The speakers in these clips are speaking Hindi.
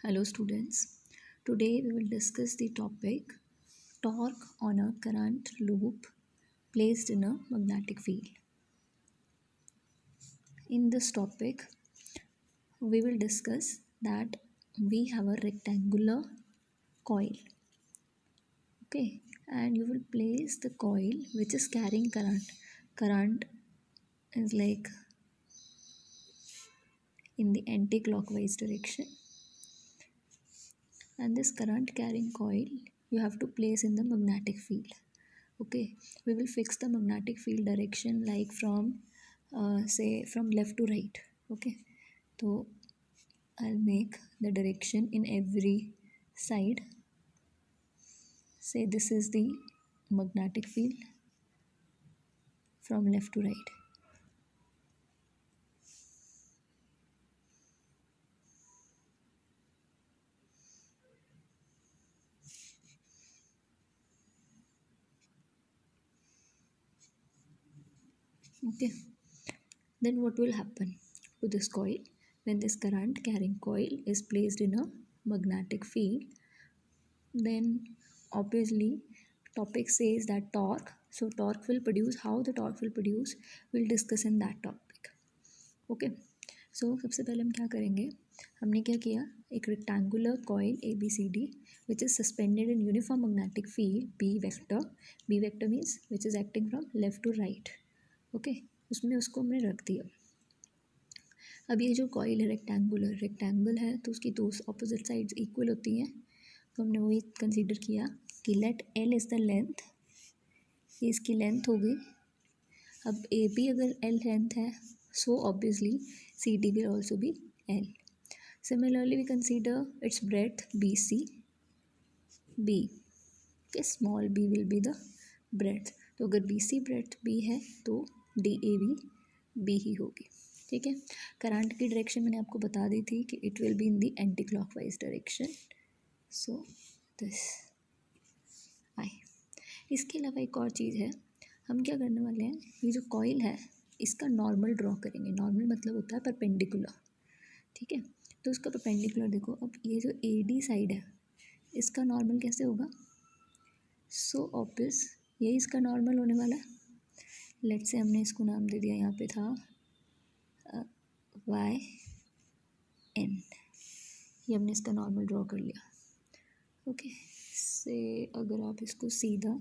Hello students. Today we will discuss the topic torque on a current loop placed in a magnetic field. In this topic we will discuss that we have a rectangular coil, okay, and you will place the coil which is carrying current. Current is like in the anti-clockwise direction, and this current carrying coil you have to place in the magnetic field. Okay, we will fix the magnetic field direction like from say from left to right. Okay, so I'll make the direction in every side. Say this is the magnetic field from left to right. Okay, then what will happen to this coil when this current carrying coil is placed in a magnetic field? Then obviously topic says that torque, so torque will produce, how the torque will produce we'll discuss in that topic. Okay, so सबसे पहले हम क्या करेंगे, हमने क्या किया, एक rectangular coil A B C D which is suspended in uniform magnetic field B vector means which is acting from left to right. Okay, उसमें उसको हमने रख दिया. अब ये जो कॉइल है रेक्टेंगल है तो उसकी दो ऑपोजिट साइड्स इक्वल होती हैं, तो हमने वही कंसीडर किया कि let L is the length, ये इसकी लेंथ होगी. अब ए बी अगर एल लेंथ है so obviously CD will also be L. Similarly we consider its breadth BC B. Okay, small b will be the breadth. तो अगर BC breadth B है तो DA भी B ही होगी. ठीक है, करंट की डायरेक्शन मैंने आपको बता दी थी कि it will be in the anti clockwise direction. So this I. इसके अलावा एक और चीज़ है, हम क्या करने वाले हैं, ये जो कॉइल है इसका नॉर्मल ड्रॉ करेंगे. नॉर्मल मतलब होता है परपेंडिकुलर. ठीक है, तो उसका परपेंडिकुलर देखो. अब ये जो ए डी साइड है इसका नॉर्मल कैसे होगा, सो ऑब्वियस ये इसका नॉर्मल होने वाला है. लेट से हमने इसको नाम दे दिया, यहाँ पे था वाई एन, ये हमने इसका नॉर्मल ड्रॉ कर लिया. ओके, से अगर आप इसको सीधा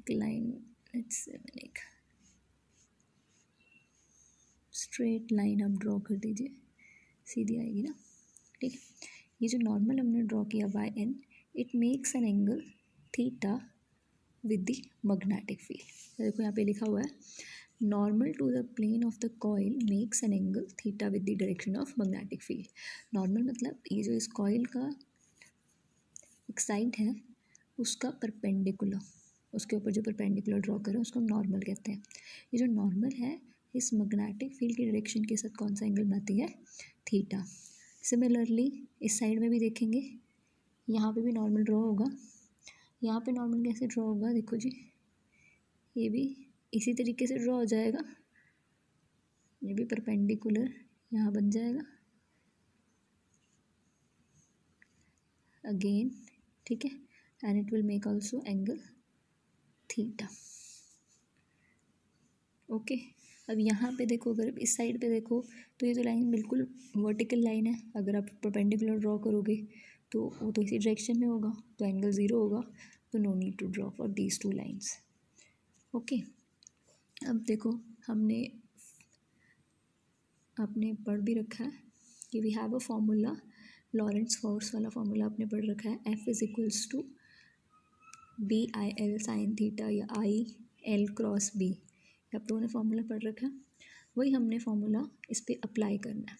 एक लाइन, लेट्स से मैंने एक स्ट्रेट लाइन आप ड्रॉ कर दीजिए, सीधी आएगी ना. ठीक है, ये जो नॉर्मल हमने ड्रॉ किया Y N, it makes an angle theta with the magnetic field. देखो यहाँ पे लिखा हुआ है normal to the plane of the coil makes an angle theta with the direction of magnetic field. Normal मतलब ये जो इस कॉइल का एक साइड है उसका परपेंडिकुलर, उसके ऊपर जो परपेंडिकुलर ड्रॉ करें उसको हम नॉर्मल कहते हैं. ये जो नॉर्मल है इस मैग्नेटिक फील्ड की डायरेक्शन के साथ कौन सा एंगल बनाती है, थीटा. सिमिलरली इस साइड में भी देखेंगे, यहाँ पे भी नॉर्मल ड्रॉ होगा. यहाँ पे नॉर्मल कैसे ड्रॉ होगा, देखो जी, ये भी इसी तरीके से ड्रॉ हो जाएगा. ये भी परपेंडिकुलर यहाँ बन जाएगा अगेन. ठीक है, and it will make also angle theta. Okay, अब यहाँ पे देखो, अगर इस साइड पे देखो तो ये तो लाइन बिल्कुल वर्टिकल लाइन है. अगर आप परपेंडिकुलर ड्रॉ करोगे तो वो तो इसी डायरेक्शन में होगा, तो एंगल ज़ीरो होगा. तो no need to draw for these two lines. Okay, अब देखो आपने पढ़ भी रखा है कि we have a formula, Lorentz force वाला फॉर्मूला आपने पढ़ रखा है, F is equals to B I L sine theta या आई एल क्रॉस बी. आप लोगों ने फार्मूला पढ़ रखा है, वही हमने फार्मूला इस पर अप्लाई करना है.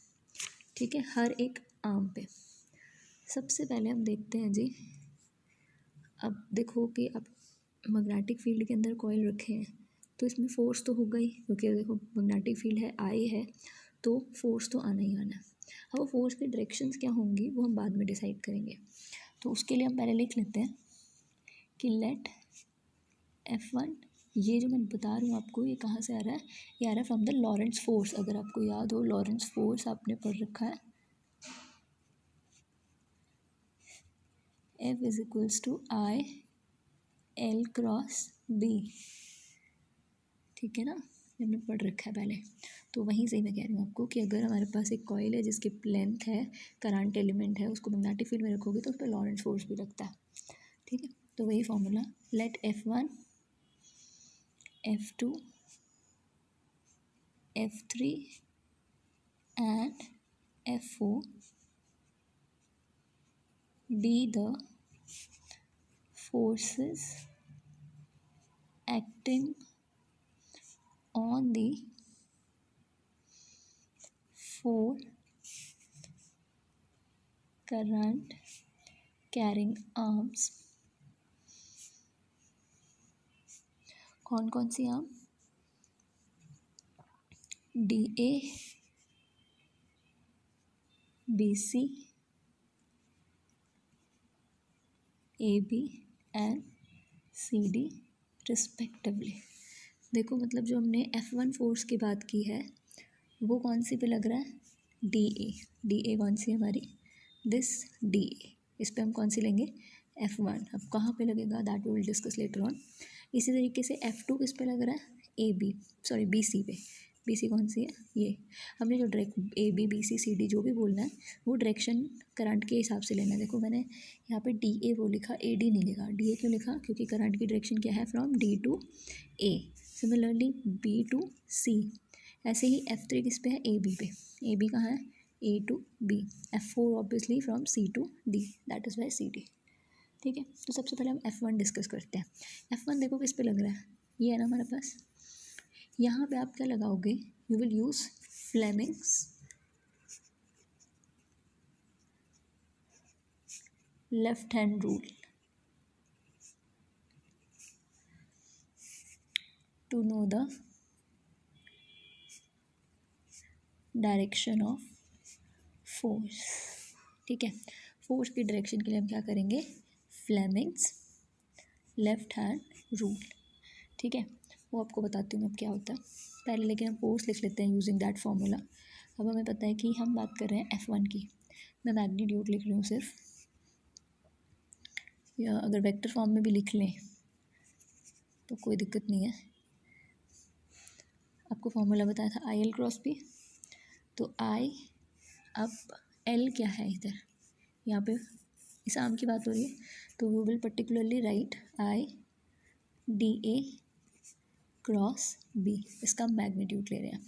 ठीक है, हर एक आर्म पे. सबसे पहले हम देखते हैं जी, अब देखो कि अब मैग्नेटिक फील्ड के अंदर कॉइल रखे हैं तो इसमें फोर्स तो होगा ही, क्योंकि देखो मैग्नेटिक फील्ड है, आई है, तो फोर्स तो आना ही आना है. अब वो फोर्स की डायरेक्शंस क्या होंगी वो हम बाद में डिसाइड करेंगे. तो उसके लिए हम पहले लिख लेते हैं कि लेट F1, ये जो मैं बता रही हूँ आपको, ये कहाँ से आ रहा है, ये आ रहा है फ्रॉम द लॉरेंट्ज फोर्स. अगर आपको याद हो लॉरेंट्ज फोर्स आपने पढ़ रखा है, F is equals to I L cross B, ठीक है ना, हमने पढ़ रखा है पहले। तो वहीं से ही मैं कह रही हूँ आपको कि अगर हमारे पास एक कॉइल है जिसकी लेंथ है, करंट एलिमेंट है, उसको मैग्नेटिक फील्ड में रखोगे तो उस पर लॉरेंट्ज फोर्स भी लगता है, ठीक है। तो वही formula, let F1 F2 F3 and F4 be the forces acting on the four current carrying arms। कौन कौन सी arm? DA, BC, AB and CD respectively. देखो मतलब जो हमने F1 फोर्स की बात की है वो कौन सी पे लग रहा है? DA। DA कौन सी है हमारी? This DA। इस पे हम कौन सी लेंगे? F1। अब कहाँ पे लगेगा that we will discuss later on. इसी तरीके से F2 किस पे लग रहा है? BC पे। BC कौन सी है? ये। हमने जो डायरेक्ट AB BC CD जो भी बोलना है वो डायरेक्शन करंट के हिसाब से लेना है। देखो मैंने यहाँ पे DA वो लिखा, AD नहीं लिखा। DA क्यों लिखा? क्योंकि करंट की डायरेक्शन क्या है? From D to A। Similarly B to C। ऐसे ही F3 किस पे है? AB पे। AB कहाँ है? A to B। F4 obviously from C to D, that is why CD, ठीक है। तो सबसे पहले हम F1 डिस्कस करते हैं। F1 देखो किस पे लग रहा है? ये है ना हमारे पास। यहाँ पे आप क्या लगाओगे? You will use Fleming's left hand rule to know the direction of force, ठीक है। फोर्स की डायरेक्शन के लिए हम क्या करेंगे? फ्लेमिंग्स लेफ्ट हैंड रूल, ठीक है। वो आपको बताती हूँ अब क्या होता है पहले, लेकिन हम फोर्स लिख लेते हैं यूजिंग दैट फार्मूला। अब हमें पता है कि हम बात कर रहे हैं F1 की। मैं मैग्नीट्यूड लिख रही हूँ सिर्फ, या अगर वेक्टर फॉर्म में भी लिख लें तो कोई दिक्कत नहीं है। आपको फार्मूला बताया था आई एल क्रॉस बी, तो आई, अब एल क्या है इधर? यहाँ पे इस आर्म की बात हो रही है, तो we will particularly write I D A cross B. इसका मैग्नीट्यूड ले रहे हैं।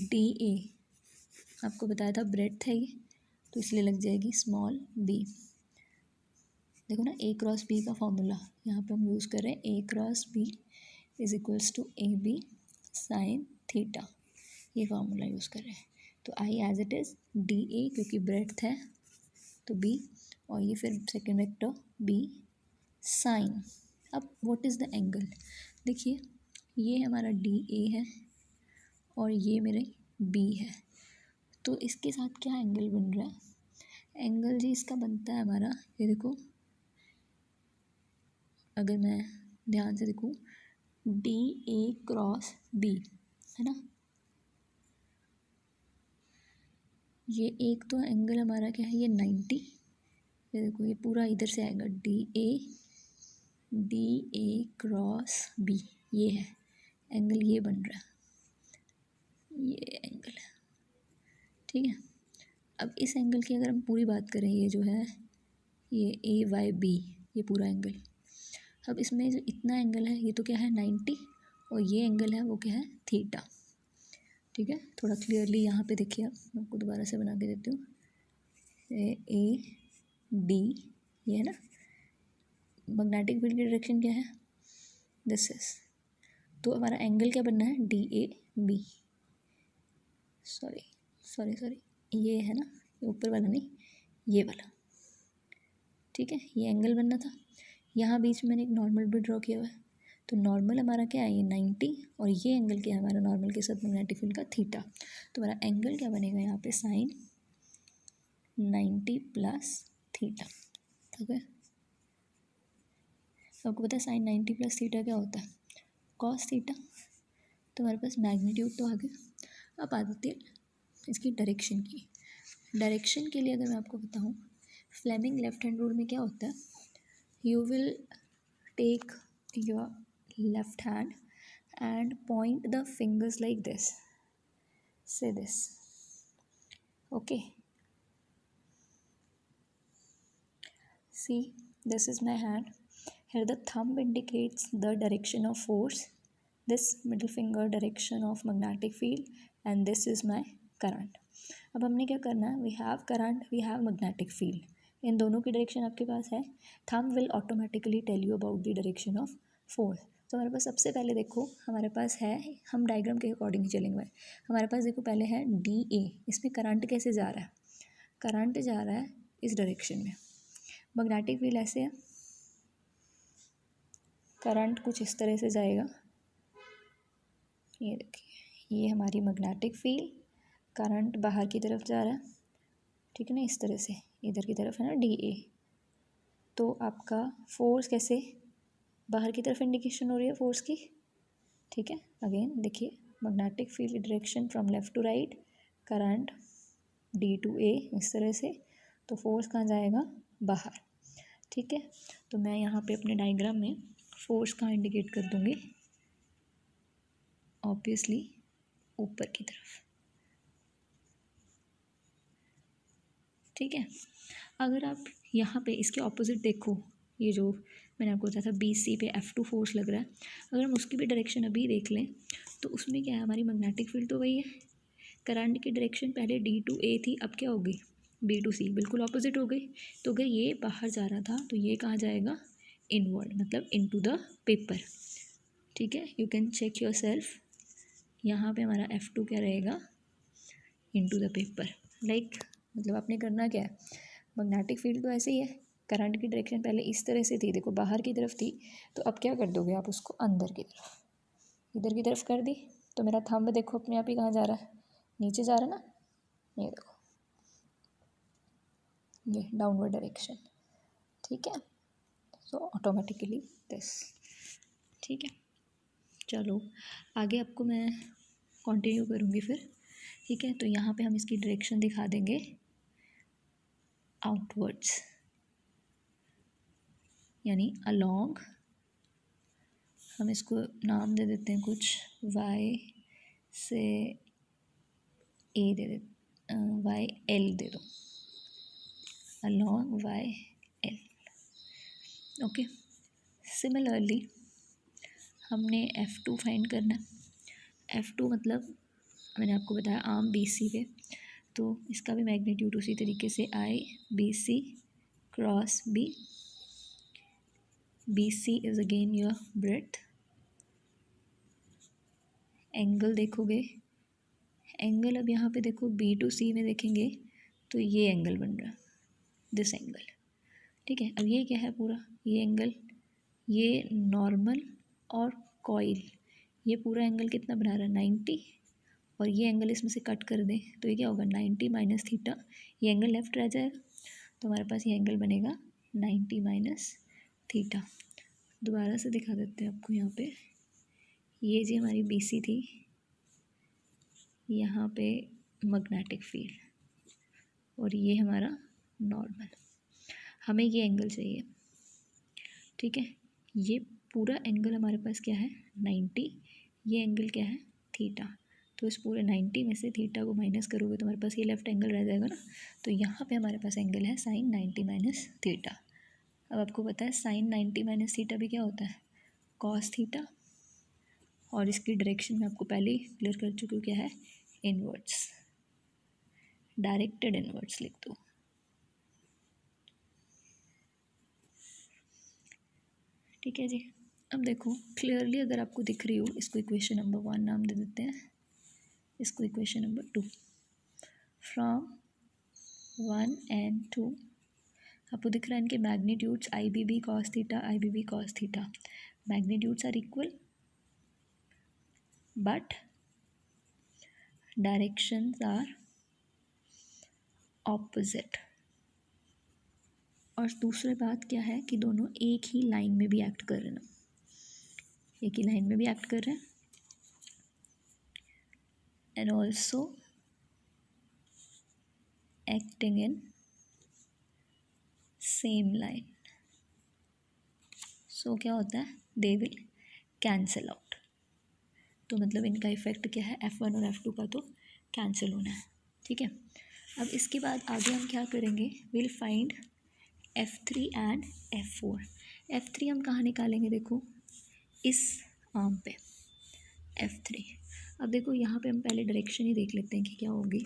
डी ए आपको बताया था ब्रेड्थ है ये, तो इसलिए लग जाएगी स्मॉल बी। देखो ना, ए क्रॉस बी का फॉर्मूला यहाँ पे हम यूज़ कर रहे हैं। A cross B is equals to A B sine theta, ये फार्मूला यूज़ कर रहे हैं। तो I as it is, D A क्योंकि ब्रेड्थ है तो बी, और ये फिर सेकेंड वेक्टर बी साइन। अब व्हाट इज़ द एंगल? देखिए ये हमारा डी ए है और ये मेरे बी है, तो इसके साथ क्या एंगल बन रहा है? एंगल जी इसका बनता है हमारा, ये देखो अगर मैं ध्यान से देखूँ, डी ए क्रॉस बी है ना, ये एक तो एंगल हमारा क्या है? ये 90। ये देखो ये पूरा इधर से आएगा, डी ए क्रॉस बी, ये है एंगल, ये बन रहा है, ये एंगल है, ठीक है। अब इस एंगल की अगर हम पूरी बात करें, ये जो है ये ए वाई बी, ये पूरा एंगल। अब इसमें जो इतना एंगल है ये तो क्या है? 90, और ये एंगल है वो क्या है? थीटा, ठीक है। थोड़ा क्लियरली यहाँ पे देखिए, आप, मैं आपको दोबारा से बना के देती हूँ। ए डी, ये है ना, मैग्नेटिक फील्ड की डायरेक्शन क्या है? दिस इज, तो हमारा एंगल क्या बनना है? डी ए बी, सॉरी ये है ना, ये ऊपर वाला नहीं, ये वाला, ठीक है। ये एंगल बनना था। यहाँ बीच में मैंने एक नॉर्मल भी ड्रॉ किया हुआ है, तो नॉर्मल हमारा क्या है? ये 90, और ये एंगल क्या है हमारा नॉर्मल के साथ मैग्नेटिक फील्ड का? थीटा। तो हमारा एंगल क्या बनेगा यहाँ पे? साइन 90 प्लस थीटा, ठीक है। आपको पता है साइन 90 प्लस थीटा क्या होता है? Cos theta. तो हमारे पास मैग्नीट्यूड तो आ गया। अब आ जाती है इसकी डायरेक्शन की। डायरेक्शन के लिए अगर मैं आपको बताऊँ, फ्लेमिंग लेफ्ट हैंड रूल में क्या होता है, you will take your left hand and point the fingers like this, say this, okay, see, this is my hand, here the thumb indicates the direction of force, this middle finger direction of magnetic field, and this is my current. अब हमने क्या करना है, we have current, we have magnetic field, इन दोनों की डायरेक्शन आपके पास है, thumb will automatically tell you about the direction of force. तो हमारे पास सबसे पहले देखो हमारे पास है, हम डायग्राम के अकॉर्डिंग चलेंगे भाई, हमारे पास देखो पहले है डी ए, इसमें करंट कैसे जा रहा है, करंट जा रहा है इस डायरेक्शन में, मैग्नेटिक फील्ड ऐसे है, करंट कुछ इस तरह से जाएगा, ये देखिए ये हमारी मैग्नेटिक फील्ड, करंट बाहर की तरफ जा रहा है, ठीक है ना, इस तरह से इधर की तरफ है ना डी ए, तो आपका फोर्स कैसे बाहर की तरफ इंडिकेशन हो रही है फोर्स की, ठीक है, अगेन देखिए magnetic field direction from left to right, current D to A इस तरह से, तो फोर्स कहाँ जाएगा बाहर, ठीक है, तो मैं यहाँ पे अपने डायग्राम में फोर्स कहाँ इंडिकेट कर दूँगी, ऑब्वियसली ऊपर की तरफ, ठीक है। अगर आप यहाँ पे इसके ऑपोजिट देखो, ये जो मैंने आपको बताया था बी सी पे F2 फोर्स लग रहा है, अगर हम उसकी भी डायरेक्शन अभी देख लें तो उसमें क्या है, हमारी मैग्नेटिक फील्ड तो वही है, करंट की डायरेक्शन पहले D2A थी, अब क्या हो गई B2C, बिल्कुल ऑपोजिट हो गई, तो अगर ये बाहर जा रहा था तो ये कहाँ जाएगा इनवर्ड, मतलब इनटू द पेपर, ठीक है, you can check yourself, यहाँ पे हमारा F2 क्या रहेगा इनटू द पेपर, लाइक मतलब आपने करना क्या है, मैग्नेटिक फील्ड तो ऐसे ही है, करंट की डायरेक्शन पहले इस तरह से थी, देखो बाहर की तरफ थी, तो अब क्या कर दोगे आप उसको अंदर की तरफ, इधर की तरफ कर दी, तो मेरा थंब देखो अपने आप ही कहाँ जा रहा है, नीचे जा रहा है ना, ये देखो ये डाउनवर्ड डायरेक्शन, ठीक है, सो ऑटोमेटिकली दिस, ठीक है, चलो आगे आपको मैं कंटिन्यू करूँगी फिर, ठीक है, तो यहाँ पे हम इसकी डायरेक्शन दिखा देंगे आउटवर्ड्स, यानी अलोंग, हम इसको नाम दे देते हैं कुछ, वाई से ए दे दे, वाई एल दे दो, along Y L, okay. Similarly हमने F2 फाइंड करना है, F2 मतलब मैंने आपको बताया आर्म बी सी पे, तो इसका भी मैग्नीट्यूड उसी तरीके से I B C cross B, B C is again your breadth, angle देखोगे, एंगल अब यहाँ पे देखो B2C में देखेंगे तो ये एंगल बन रहा है, दिस एंगल, ठीक है, अब ये क्या है पूरा, ये एंगल, ये नॉर्मल और कॉइल, ये पूरा एंगल कितना बना रहा है 90, और ये एंगल इसमें से कट कर दें तो ये क्या होगा 90 माइनस थीटा, ये एंगल लेफ्ट रह जाएगा, तो हमारे पास ये एंगल बनेगा 90 माइनस थीटा, दोबारा से दिखा देते हैं आपको यहाँ पे, ये जी हमारी BC थी, यहाँ पे मैग्नेटिक फील्ड, और ये हमारा नॉर्मल, हमें ये एंगल चाहिए, ठीक है, ये पूरा एंगल हमारे पास क्या है 90, ये एंगल क्या है थीटा, तो इस पूरे 90 में से थीटा को माइनस करोगे तो हमारे पास ये लेफ्ट एंगल रह जाएगा ना, तो यहाँ पे हमारे पास एंगल है साइन 90 माइनस थीटा। अब आपको पता है साइन 90 माइनस थीटा भी क्या होता है कॉस थीटा, और इसकी डायरेक्शन मैं आपको पहले ही क्लियर कर चुकी हूँ क्या है इनवर्ड्स, डायरेक्टेड इनवर्ड्स लिख दो, ठीक है जी। अब देखो क्लियरली अगर आपको दिख रही हो, इसको इक्वेशन नंबर 1 नाम दे देते हैं, इसको इक्वेशन नंबर 2, फ्रॉम 1 and 2 आपको दिख रहा है इनके magnitudes I B B cos theta, I B B cos theta, magnitudes are equal but directions are opposite, और दूसरी बात क्या है कि दोनों एक ही लाइन में भी एक्ट कर रहे हैं, एक ही लाइन में भी एक्ट कर रहे हैं, and also acting in same line, so क्या होता है, दे विल कैंसिल आउट। तो मतलब इनका इफेक्ट क्या है, F1 और F2 का तो कैंसिल होना है, ठीक है। अब इसके बाद आगे हम क्या करेंगे, will find F3 and F4। F3 हम कहाँ निकालेंगे, देखो इस आर्म पे F3। अब देखो यहाँ पे हम पहले डायरेक्शन ही देख लेते हैं कि क्या होगी।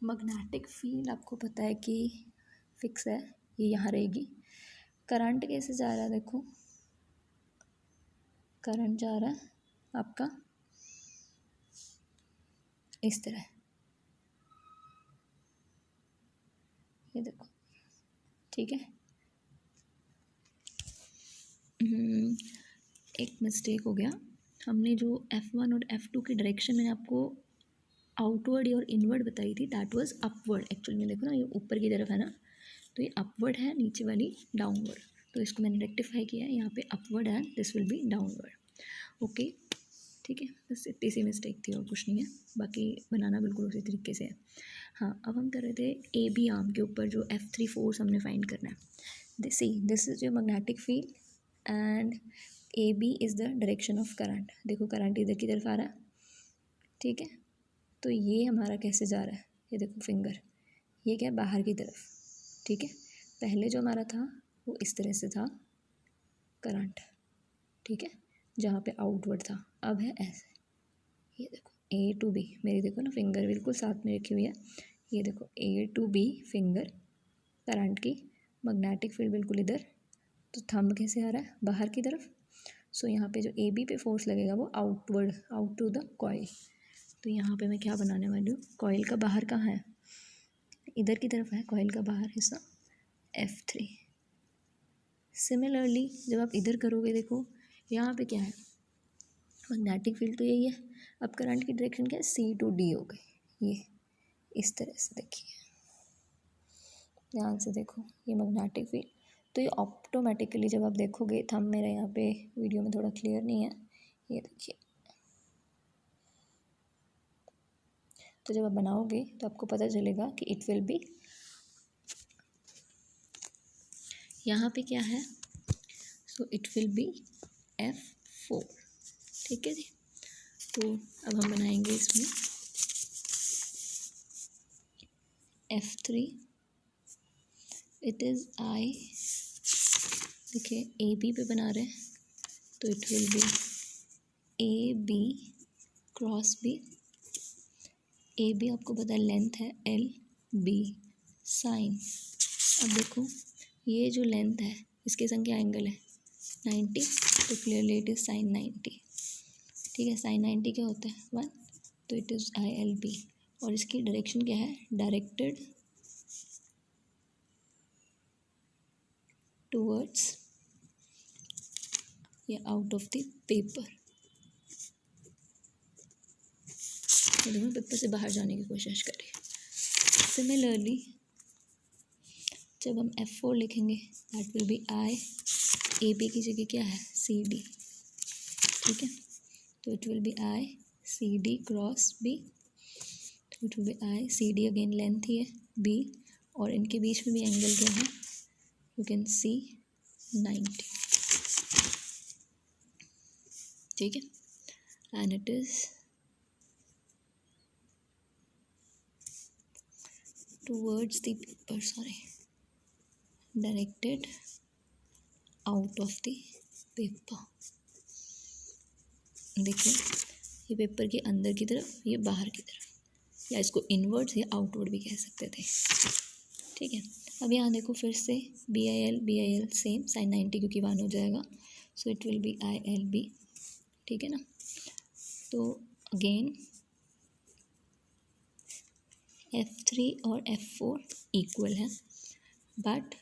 मैग्नेटिक फील्ड आपको पता है कि फिक्स है, ये यहाँ रहेगी। करंट कैसे जा रहा है, देखो करंट जा रहा है आपका इस तरह, ये देखो, ठीक है। एक मिस्टेक हो गया, हमने जो F1 और F2 की डायरेक्शन मैंने आपको आउटवर्ड और इनवर्ड बताई थी, दैट वाज अपवर्ड। एक्चुअल में देखो ना, ये ऊपर की तरफ है ना, तो ये अपवर्ड है, नीचे वाली डाउनवर्ड। तो इसको मैंने रेक्टिफाई किया है, यहाँ पे upward and this will be downward. Okay, ठीक है, बस इतनी सी मिस्टेक थी और कुछ नहीं है, बाकी बनाना बिल्कुल उसी तरीके से है। हाँ, अब हम कर रहे थे ए बी आर्म के ऊपर जो F3 फोर्स हमने फाइंड करना है। This is your magnetic field and A B is the direction of current. देखो करंट इधर की तरफ आ रहा है, ठीक है। तो ये हमारा कैसे जा रहा है, ये देखो फिंगर, ये क्या है, बाहर की तरफ, ठीक है। पहले जो हमारा था वो इस तरह से था करंट, ठीक है, जहाँ पे आउटवर्ड था, अब है ऐसे। ये देखो A to B, मेरी देखो ना फिंगर बिल्कुल साथ में रखी हुई है, ये देखो A to B finger, current की मैग्नेटिक फील्ड बिल्कुल इधर, तो थंब कैसे आ रहा है, बाहर की तरफ। सो यहाँ पे जो AB पे फोर्स लगेगा वो outward, out to the coil. तो यहाँ पे मैं क्या बनाने वाली हूँ, कॉइल का बाहर कहाँ है, इधर की तरफ है कॉइल का बाहर हिस्सा, F3। सिमिलरली जब आप इधर करोगे, देखो यहाँ पे क्या है, मैग्नेटिक फील्ड तो यही है, अब करंट की डायरेक्शन क्या है, C to D हो गई, ये इस तरह से देखिए, ध्यान से देखो, ये मैग्नेटिक फील्ड। तो ये ऑटोमेटिकली जब आप देखोगे, थंब मेरा यहाँ पे वीडियो में थोड़ा क्लियर नहीं है, ये देखिए, तो जब आप बनाओगे तो आपको पता चलेगा कि इट विल बी, यहाँ पे क्या है, so it will B F4, ठीक है जी। तो अब हम बनाएंगे इसमें F3, इट इज़ I, देखिए ए बी पे बना रहे हैं, तो it will be A B cross B. A B आपको पता है लेंथ है L, B साइन। अब देखो ये जो लेंथ है इसके संग क्या एंगल है, 90, तो क्लियरली इट इज़ साइन 90, ठीक है। साइन 90 क्या होता है, 1, तो इट इज़ ILB। और इसकी डायरेक्शन क्या है, डायरेक्टेड टूवर्ड्स या आउट ऑफ द पेपर, देखो पेपर से बाहर जाने की कोशिश करें। सिमिलरली जब हम F4 लिखेंगे, that will be I, A B की जगह क्या है, CD, ठीक है। तो it will be I CD cross B, it will be I CD, again length ही है B, और इनके बीच में भी एंगल क्या है, यू कैन सी 90, ठीक है। And it is towards the paper, sorry, directed out of the paper. देखिए ये पेपर के अंदर की तरफ, ये बाहर की तरफ, या इसको इनवर्ड्स या आउटवर्ड भी कह सकते थे, ठीक है। अब यहाँ देखो फिर से BIL सेम, साइन 90 क्योंकि 1 हो जाएगा, so it will B ILB, ठीक है ना। तो अगेन F3 और F4 इक्वल है but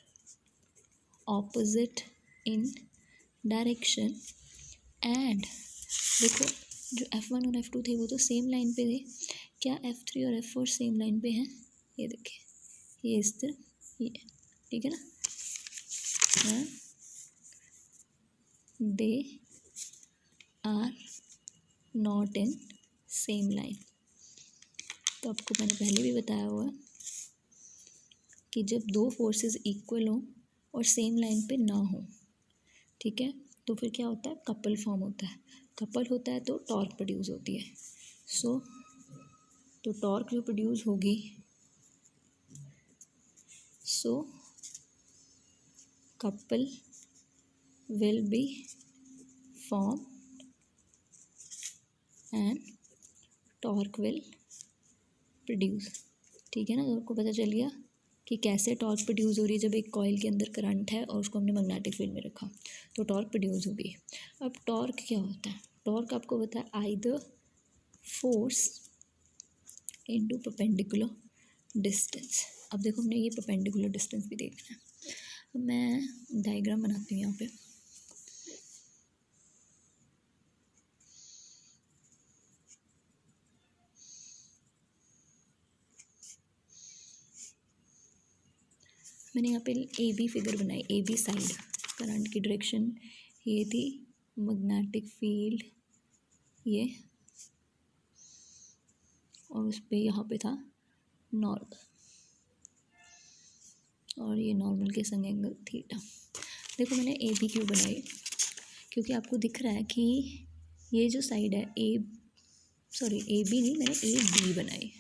opposite in direction, and देखो जो F1 और F2 थे वो तो सेम लाइन पे थे, क्या F3 और F4 सेम लाइन पे हैं, ये देखिए, ये इस तरफ, ये, ठीक है ना, they are not in same line. तो आपको मैंने पहले भी बताया हुआ है कि जब दो फोर्सेस इक्वल हों और सेम लाइन पे ना हो, ठीक है, तो फिर क्या होता है, कपल फॉर्म होता है। कपल होता है तो टॉर्क प्रोड्यूस होती है। सो तो टॉर्क जो प्रोड्यूस होगी, so couple will be form and torque will produce. ठीक है ना, तो आपको पता चल गया कि कैसे टॉर्क प्रोड्यूस हो रही है जब एक कॉइल के अंदर करंट है और उसको हमने मैग्नेटिक फील्ड में रखा, तो टॉर्क प्रोड्यूस होगी। अब टॉर्क क्या होता है, टॉर्क आपको पता है either force into perpendicular distance. अब देखो हमने ये परपेंडिकुलर डिस्टेंस भी देखना है। अब मैं डायग्राम बनाती हूँ यहाँ पे। मैंने यहाँ पे ए बी फिगर बनाई, ए बी साइड करंट की डायरेक्शन ये थी, मैग्नेटिक फील्ड ये, और उस पर यहाँ पे था नॉर्मल, और ये नॉर्मल के संग एंगल थीटा। देखो मैंने ए बी क्यों बनाई, क्योंकि आपको दिख रहा है कि ये जो साइड है ए बी नहीं, मैंने ए डी बनाई,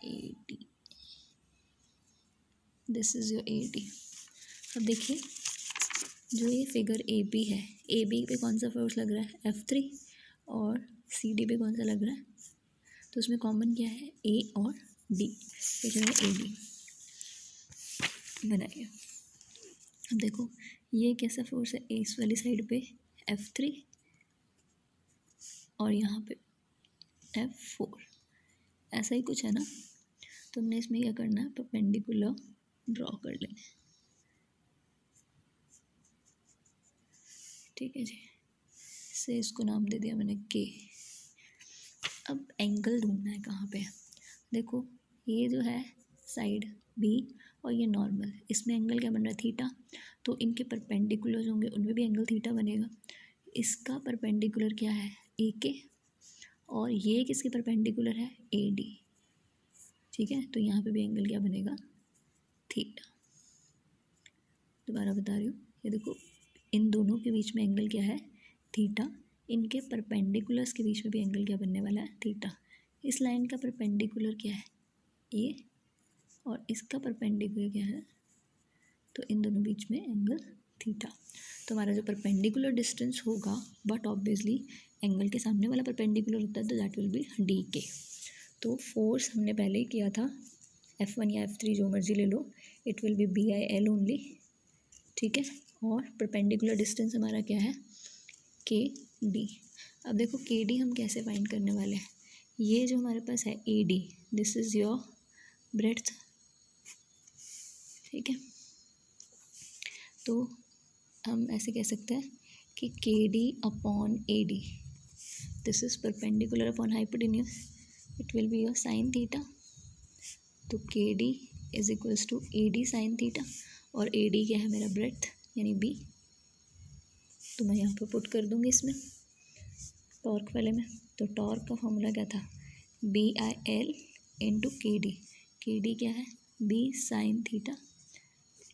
ए D, this is your A D. अब देखिए जो ये फिगर ए बी है, ए बी पे कौन सा फोर्स लग रहा है, F3, और सी डी पे कौन सा लग रहा है, तो उसमें कॉमन क्या है, ए और डी, तो जो है ए डी बनाइए। अब देखो ये कैसा फोर्स है, इस वाली साइड पे F3 और यहाँ पे F4, ऐसा ही कुछ है ना, तो हमने इसमें क्या करना है, परपेंडिकुलर ड्रॉ कर लेना है। ठीक है जी, से इसको नाम दे दिया मैंने के। अब एंगल ढूंढना है कहाँ पे, देखो ये जो है साइड बी और ये नॉर्मल, इसमें एंगल क्या बन रहा है, थीटा, तो इनके परपेंडिकुलर होंगे उनमें भी एंगल थीटा बनेगा। इसका परपेंडिकुलर क्या है, ए के, और ये किसके परपेंडिकुलर है, ए डी। ठीक है, तो यहाँ पे भी एंगल क्या बनेगा, थीटा। दोबारा बता रही हूँ, ये देखो इन दोनों के बीच में एंगल क्या है, थीटा, इनके परपेंडिकुलर्स के बीच में भी एंगल क्या बनने वाला है, थीटा। इस लाइन का परपेंडिकुलर क्या है, ए, और इसका परपेंडिकुलर क्या है, तो इन दोनों बीच में एंगल थीटा। तो हमारा जो परपेंडिकुलर डिस्टेंस होगा, बट ऑब्वियसली एंगल के सामने वाला परपेंडिकुलर होता है, तो दैट विल बी डी के। तो फोर्स हमने पहले ही किया था, F1 या F3 जो मर्जी ले लो, it will be BIL only. ठीक है, और परपेंडिकुलर डिस्टेंस हमारा क्या है, के डी। अब देखो के डी हम कैसे फाइंड करने वाले हैं, ये जो हमारे पास है ए D, this is your breadth. ठीक है, तो हम ऐसे कह सकते हैं कि K D upon A D, this is perpendicular upon hypotenuse, it will be your sine theta. तो K D is equals to A D sine theta, और ए डी क्या है मेरा ब्रेड्थ यानी बी, तो मैं यहाँ पे पुट कर दूँगी इसमें टॉर्क वाले में। तो टॉर्क का फॉर्मूला क्या था, BIL इंटू के डी क्या है, B sine theta,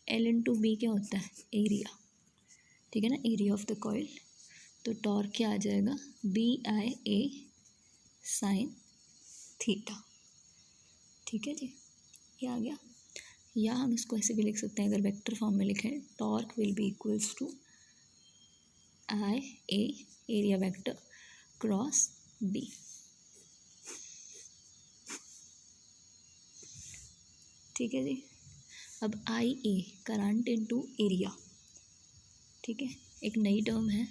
L into B क्या होता है, एरिया। ठीक है ना, एरिया ऑफ द कॉइल। तो टॉर्क क्या आ जाएगा, BIA साइन थीटा। ठीक है जी, ये आ गया। या हम इसको ऐसे भी लिख सकते हैं, अगर वेक्टर फॉर्म में लिखें, torque will be equals to IA area vector cross B। ठीक है जी, अब IA करंट इनटू एरिया। ठीक है, एक नई टर्म है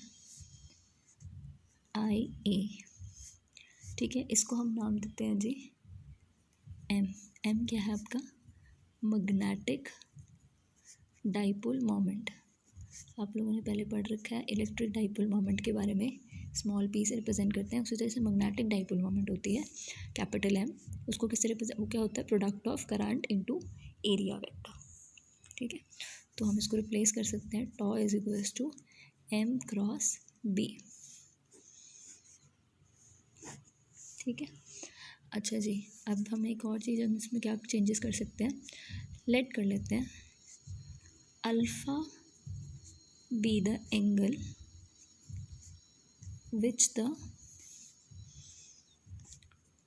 IA। ठीक है, इसको हम नाम देते हैं जी M क्या है आपका, मैग्नेटिक डाइपोल मोमेंट। आप लोगों ने पहले पढ़ रखा है इलेक्ट्रिक डाइपोल मोमेंट के बारे में, स्मॉल पी से रिप्रेजेंट करते हैं, उसी तरह से मैग्नेटिक डाइपोल मोमेंट होती है कैपिटल M, उसको किससे रिप्रेजेंट, वो क्या होता है, product of current into area vector. ठीक है, तो हम इसको रिप्लेस कर सकते हैं, tau is equals to M cross B। ठीक है, अच्छा जी, अब हम एक और चीज़ हम इसमें क्या चेंजेस कर सकते हैं, लेट कर लेते हैं alpha be the angle which the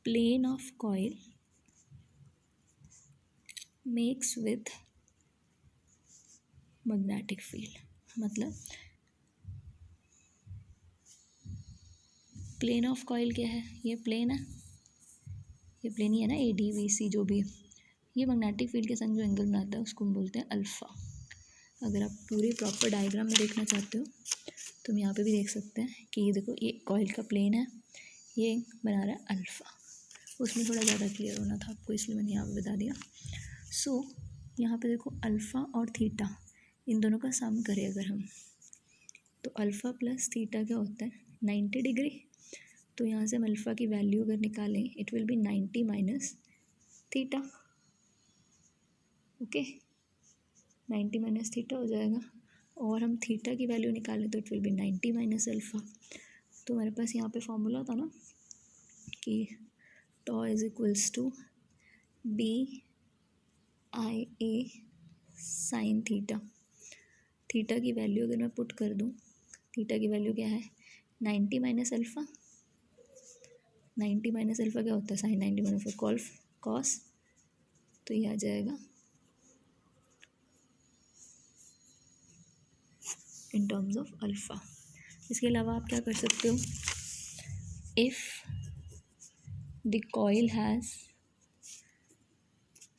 plane of coil makes with magnetic field. मतलब प्लेन ऑफ कॉइल क्या है, ये प्लेन है, ये प्लेन ही है ना, ए डी बी सी जो भी है, ये मैग्नेटिक फील्ड के संग जो एंगल बनाता है उसको हम बोलते हैं अल्फ़ा। अगर आप पूरे प्रॉपर डायग्राम में देखना चाहते हो तो हम यहाँ पे भी देख सकते हैं कि ये देखो, ये कॉइल का प्लेन है, ये बना रहा है अल्फ़ा। उसमें थोड़ा ज़्यादा क्लियर होना था आपको, इसलिए मैंने यहाँ पे बता दिया। सो यहाँ पे देखो अल्फ़ा और थीटा, इन दोनों का सम करें अगर हम, तो अल्फ़ा प्लस थीटा क्या होता है, 90 डिग्री। तो यहाँ से हम अल्फ़ा की वैल्यू अगर निकालें, it will be 90 minus theta. Okay, 90 minus theta हो जाएगा, और हम थीटा की वैल्यू निकालें तो it will be 90 minus alpha. तो हमारे पास यहाँ पे फॉर्मूला था ना कि tau is equals to B I A sine theta. Theta की वैल्यू अगर मैं पुट कर दूँ, थीटा की वैल्यू क्या है, 90 माइनस अल्फ़ा। 90 माइनस अल्फ़ा क्या होता है, साइन 90 माइनस कॉस, तो ये आ जाएगा इन टर्म्स ऑफ अल्फ़ा। इसके अलावा आप क्या कर सकते हो, if the coil has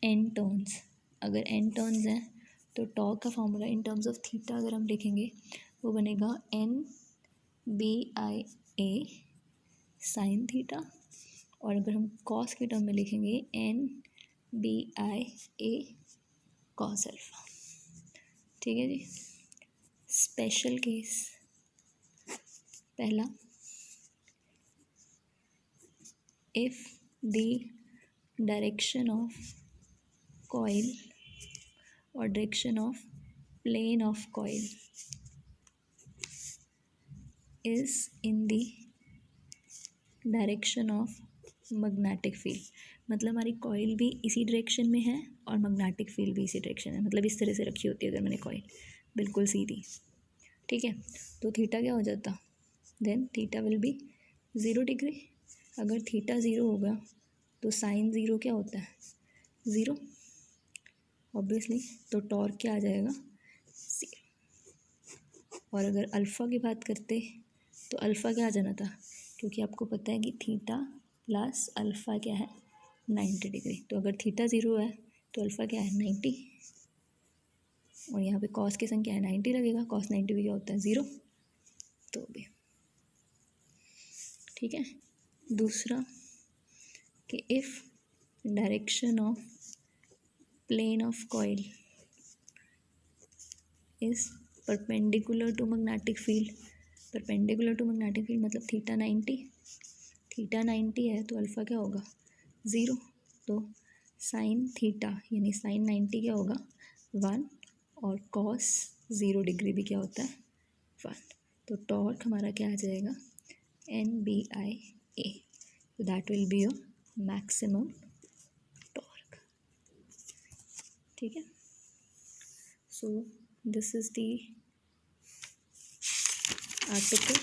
n turns, अगर n टर्न्स हैं तो टॉ का formula in terms of theta अगर हम लिखेंगे वो बनेगा n B I A sine theta, और अगर हम कॉस के टर्म में लिखेंगे n B I A cos alpha. ठीक है जी। स्पेशल केस पहला, if the direction of coil or direction of plane of coil is in the direction of magnetic field, मतलब हमारी कॉइल भी इसी डायरेक्शन में है और मैग्नेटिक फील्ड भी इसी डायरेक्शन है, मतलब इस तरह से रखी होती है अगर मैंने कॉइल बिल्कुल सीधी। ठीक है, तो थीटा क्या हो जाता, then theta will be 0 degree. अगर थीटा 0 होगा तो साइन 0 क्या होता है, 0 ऑब्वियसली, तो टॉर्क क्या आ जाएगा, 0। और अगर अल्फ़ा की बात करते तो अल्फ़ा क्या आ जाना था, क्योंकि आपको पता है कि थीटा प्लस अल्फ़ा क्या है, 90 डिग्री। तो अगर थीटा 0 है तो अल्फ़ा क्या है, 90, और यहाँ पे कॉस की संख्या है 90 लगेगा, कॉस 90 भी क्या होता है, 0। तो भी ठीक है। दूसरा कि if direction of plane of coil is perpendicular to magnetic field, perpendicular to magnetic field मतलब थीटा 90, थीटा 90 है तो अल्फ़ा क्या होगा, 0। तो साइन थीटा यानी साइन 90 क्या होगा, 1, और कॉस 0 डिग्री भी क्या होता है, 1। तो टॉर्क हमारा क्या आ जाएगा, एन बी आई ए, तो that will be your maximum torque. ठीक है। So this is the article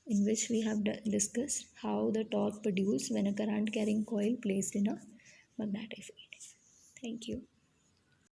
in which we have discussed how the torque produced when a current carrying coil placed in a magnetic field. Thank you.